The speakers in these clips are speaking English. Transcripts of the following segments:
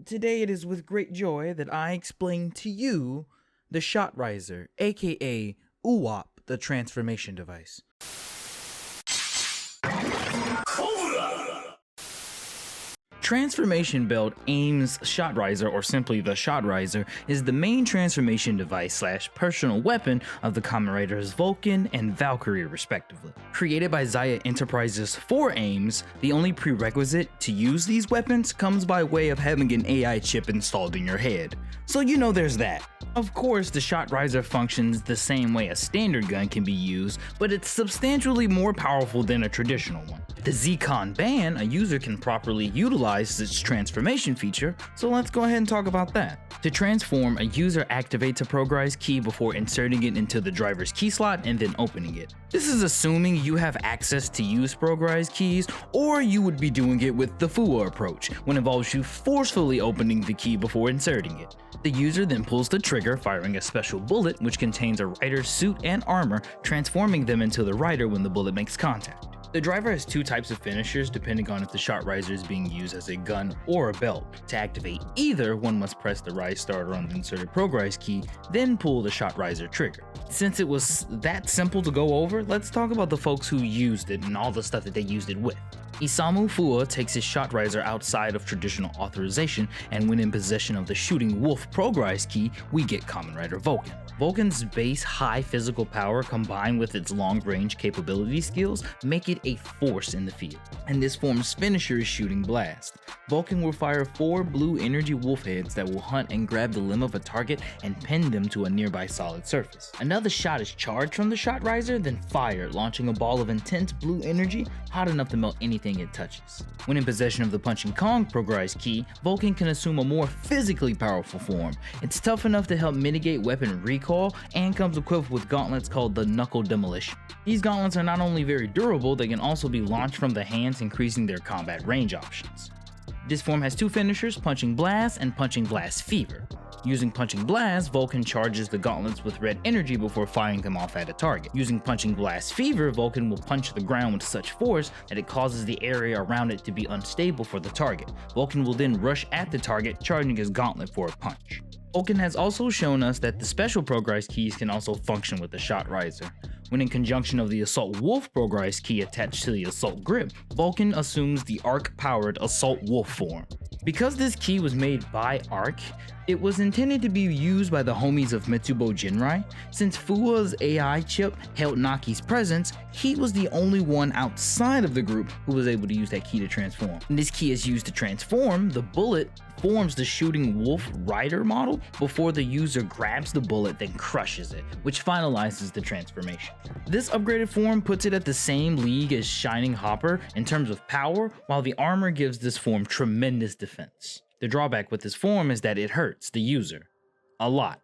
Today it is with great joy that I explain to you the Shotriser, aka UWAP, the transformation device. Transformation Belt AIM's Shotriser, or simply the Shotriser, is the main transformation device / personal weapon of the Kamen Riders Vulcan and Valkyrie respectively. Created by Zaya Enterprises for AIMs, the only prerequisite to use these weapons comes by way of having an AI chip installed in your head. So you know there's that. Of course, the Shotriser functions the same way a standard gun can be used, but it's substantially more powerful than a traditional one. The Z-Con band, a user can properly utilize its transformation feature, so let's go ahead and talk about that. To transform, a user activates a progress key before inserting it into the driver's key slot and then opening it. This is assuming you have access to use progress keys, or you would be doing it with the FUA approach, when it involves you forcefully opening the key before inserting it. The user then pulls the trigger, firing a special bullet which contains a rider's suit and armor, transforming them into the rider when the bullet makes contact. The driver has two types of finishers depending on if the Shotriser is being used as a gun or a belt. To activate either, one must press the rise starter on the inserted progress key, then pull the Shotriser trigger. Since it was that simple to go over, let's talk about the folks who used it and all the stuff that they used it with. Isamu Fua takes his Shotriser outside of traditional authorization, and when in possession of the Shooting Wolf progress key, we get Kamen Rider Vulcan. Vulcan's base high physical power combined with its long-range capability skills make it a force in the field, and this form's finisher is Shooting Blast. Vulcan will fire 4 blue energy wolf heads that will hunt and grab the limb of a target and pin them to a nearby solid surface. Another shot is charged from the Shotriser, then fired, launching a ball of intense blue energy hot enough to melt anything it touches. When in possession of the Punching Kong progress key, Vulcan can assume a more physically powerful form. It's tough enough to help mitigate weapon recoil and comes equipped with gauntlets called the Knuckle Demolition. These gauntlets are not only very durable, they can also be launched from the hands, increasing their combat range options. This form has two finishers, Punching Blast and Punching Blast Fever. Using Punching Blast, Vulcan charges the gauntlets with red energy before firing them off at a target. Using Punching Blast Fever, Vulcan will punch the ground with such force that it causes the area around it to be unstable for the target. Vulcan will then rush at the target, charging his gauntlet for a punch. Vulcan has also shown us that the special progress keys can also function with the Shotriser. When in conjunction of the Assault Wolf progress key attached to the Assault Grip, Vulcan assumes the Arc-powered Assault Wolf form. Because this key was made by Arc, it was intended to be used by the homies of Mitsubo Jinrai. Since Fua's AI chip held Naki's presence, he was the only one outside of the group who was able to use that key to transform. When this key is used to transform, the bullet forms the Shooting Wolf rider model before the user grabs the bullet then crushes it, which finalizes the transformation. This upgraded form puts it at the same league as Shining Hopper in terms of power, while the armor gives this form tremendous defense. The drawback with this form is that it hurts the user a lot.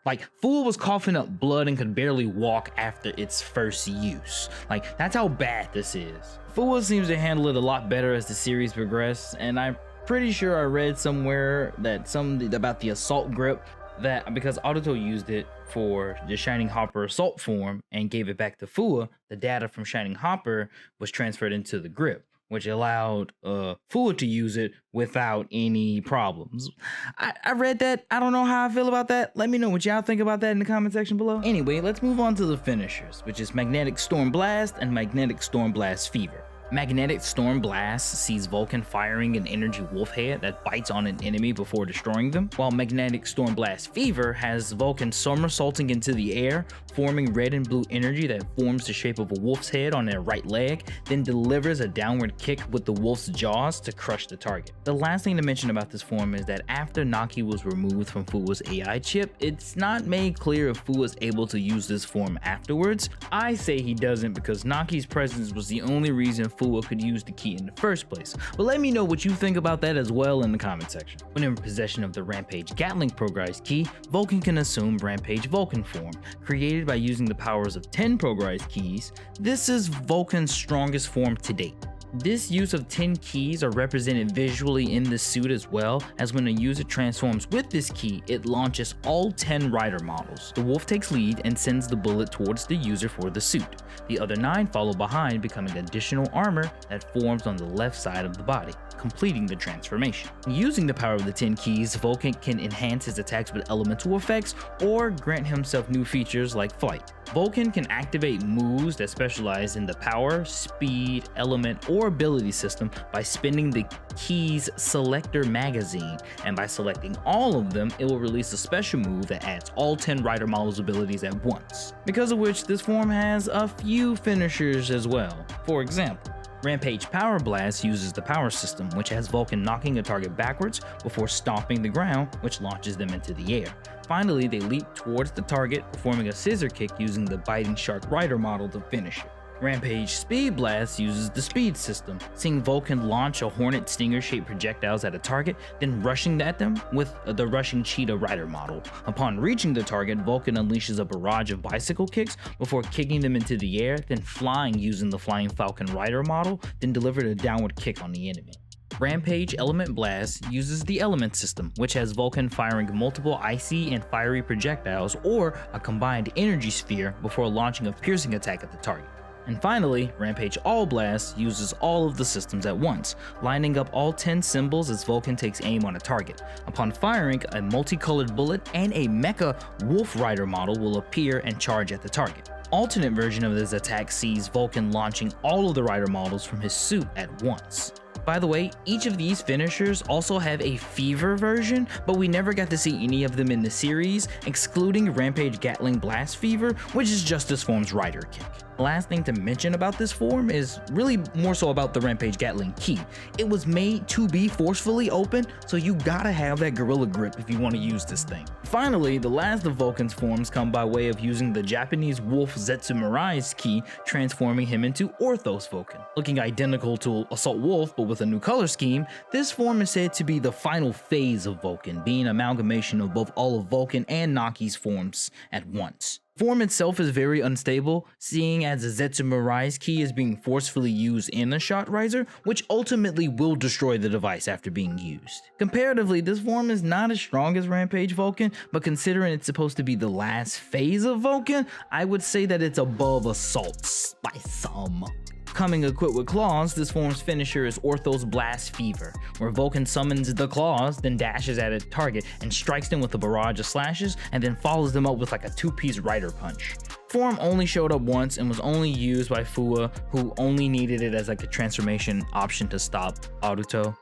Like, Fool was coughing up blood and could barely walk after its first use. Like, that's how bad this is. Fool seems to handle it a lot better as the series progresses, and I'm pretty sure I read somewhere that about the Assault Grip, that because Ortho used it for the Shining Hopper Assault form and gave it back to Fua, the data from Shining Hopper was transferred into the grip, which allowed Fua to use it without any problems. I read that. I don't know how I feel about that. Let me know what y'all think about that in the comment section below. Anyway, let's move on to the finishers, which is Magnetic Storm Blast and Magnetic Storm Blast Fever. Magnetic Storm Blast sees Vulcan firing an energy wolf head that bites on an enemy before destroying them, while Magnetic Storm Blast Fever has Vulcan somersaulting into the air, forming red and blue energy that forms the shape of a wolf's head on their right leg, then delivers a downward kick with the wolf's jaws to crush the target. The last thing to mention about this form is that after Naki was removed from Fua's AI chip, it's not made clear if Fua is able to use this form afterwards. I say he doesn't because Naki's presence was the only reason Fua could use the key in the first place, but let me know what you think about that as well in the comment section. When in possession of the Rampage Gatling progress key, Vulcan can assume Rampage Vulcan form. Created by using the powers of 10 progress keys, this is Vulcan's strongest form to date. This use of 10 keys are represented visually in the suit as well, as when a user transforms with this key, it launches all 10 rider models. The wolf takes lead and sends the bullet towards the user for the suit. The other 9 follow behind, becoming additional armor that forms on the left side of the body. completing the transformation. Using the power of the 10 keys, Vulcan can enhance his attacks with elemental effects or grant himself new features like flight. Vulcan can activate moves that specialize in the power, speed, element, or ability system by spinning the key's selector magazine, and by selecting all of them, it will release a special move that adds all 10 rider models' abilities at once, because of which this form has a few finishers as well. For example, Rampage Power Blast uses the power system, which has Vulcan knocking a target backwards before stomping the ground, which launches them into the air. Finally, they leap towards the target, performing a scissor kick using the biting shark rider model to finish it. Rampage Speed Blast uses the speed system, seeing Vulcan launch a hornet stinger-shaped projectiles at a target, then rushing at them with the rushing cheetah rider model. Upon reaching the target, Vulcan unleashes a barrage of bicycle kicks before kicking them into the air, then flying using the flying falcon rider model, then delivered a downward kick on the enemy. Rampage Element Blast uses the element system, which has Vulcan firing multiple icy and fiery projectiles or a combined energy sphere before launching a piercing attack at the target. And finally, Rampage All Blast uses all of the systems at once, lining up all 10 symbols as Vulcan takes aim on a target. Upon firing, a multicolored bullet and a mecha wolf rider model will appear and charge at the target. Alternate version of this attack sees Vulcan launching all of the rider models from his suit at once. By the way, each of these finishers also have a fever version, but we never got to see any of them in the series, excluding Rampage Gatling Blast Fever, which is just this form's rider kick. The last thing to mention about this form is really more so about the Rampage Gatling key. It was made to be forcefully open, so you gotta have that gorilla grip if you want to use this thing. Finally, the last of Vulcan's forms come by way of using the Japanese wolf Zetsu Mirai's key, transforming him into Ortho's Vulcan. Looking identical to Assault Wolf, but with a new color scheme, this form is said to be the final phase of Vulcan, being an amalgamation of both all of Vulcan and Naki's forms at once. Form itself is very unstable, seeing as the Zetsu Mirai's key is being forcefully used in a Shotriser, which ultimately will destroy the device after being used. Comparatively, this form is not as strong as Rampage Vulcan, but considering it's supposed to be the last phase of Vulcan, I would say that it's above Assault by some. Coming equipped with claws, this form's finisher is Ortho's Blast Fever, where Vulcan summons the claws, then dashes at a target and strikes them with a barrage of slashes, and then follows them up with like a two-piece rider punch. Form only showed up once and was only used by Fua, who only needed it as like a transformation option to stop Ortho.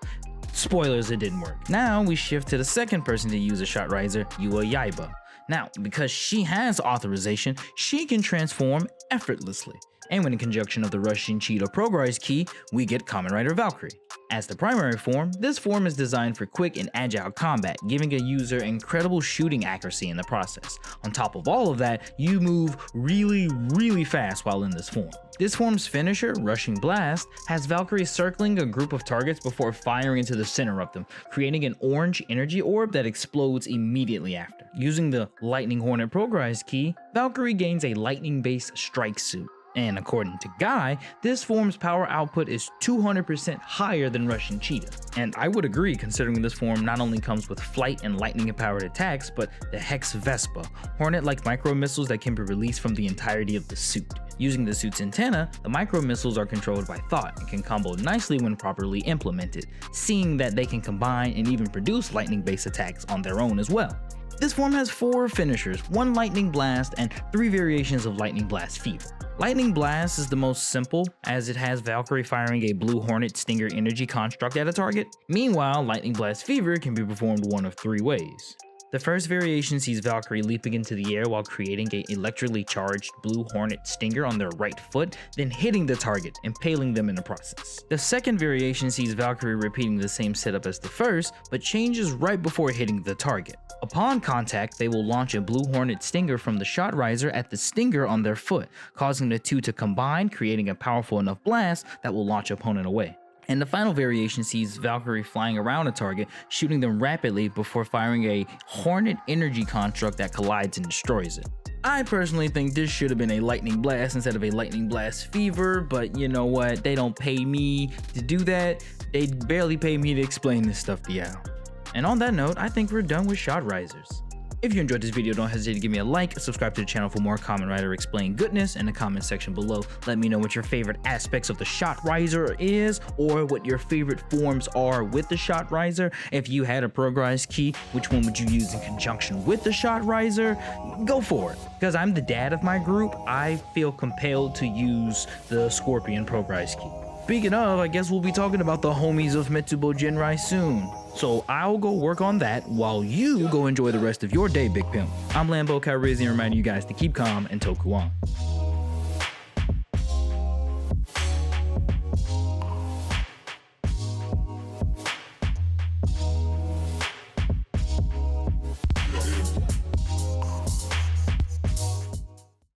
Spoilers, it didn't work. Now we shift to the second person to use a Shotriser, Yua Yaiba. Now, because she has authorization, she can transform effortlessly. And when in conjunction of the Russian Cheetah Progrise key, we get Kamenrider Valkyrie. As the primary form, this form is designed for quick and agile combat, giving a user incredible shooting accuracy in the process. On top of all of that, you move really fast while in this form. This form's finisher, Rushing Blast, has Valkyrie circling a group of targets before firing into the center of them, creating an orange energy orb that explodes immediately after. Using the Lightning Hornet Progrise key, Valkyrie gains a lightning-based strike suit. And according to Guy, this form's power output is 200% higher than Russian Cheetah. And I would agree, considering this form not only comes with flight and lightning-empowered attacks, but the Hex Vespa, hornet-like micro-missiles that can be released from the entirety of the suit. Using the suit's antenna, the micro-missiles are controlled by thought and can combo nicely when properly implemented, seeing that they can combine and even produce lightning-based attacks on their own as well. This form has 4 finishers, 1 Lightning Blast, and 3 variations of Lightning Blast Fever. Lightning Blast is the most simple, as it has Valkyrie firing a blue Hornet Stinger energy construct at a target. Meanwhile, Lightning Blast Fever can be performed one of 3 ways. The first variation sees Valkyrie leaping into the air while creating an electrically charged blue Hornet Stinger on their right foot, then hitting the target, impaling them in the process. The second variation sees Valkyrie repeating the same setup as the first, but changes right before hitting the target. Upon contact, they will launch a blue Hornet Stinger from the Shotriser at the Stinger on their foot, causing the two to combine, creating a powerful enough blast that will launch opponent away. And the final variation sees Valkyrie flying around a target, shooting them rapidly before firing a Hornet energy construct that collides and destroys it. I personally think this should have been a Lightning Blast instead of a Lightning Blast Fever, but you know what, they don't pay me to do that. They barely pay me to explain this stuff to y'all. And on that note, I think we're done with Shotrisers. If you enjoyed this video, don't hesitate to give me a like, subscribe to the channel for more Kamen Rider Explained goodness in the comment section below. Let me know what your favorite aspects of the Shotriser is, or what your favorite forms are with the Shotriser. If you had a progress key, which one would you use in conjunction with the Shotriser? Go for it. Because I'm the dad of my group, I feel compelled to use the Scorpion progress key. Speaking of, I guess we'll be talking about the homies of Metsubo Jinrai soon. So I'll go work on that while you go enjoy the rest of your day, Big Pimp. I'm Lambo Calrissian, reminding you guys to keep calm and toku on.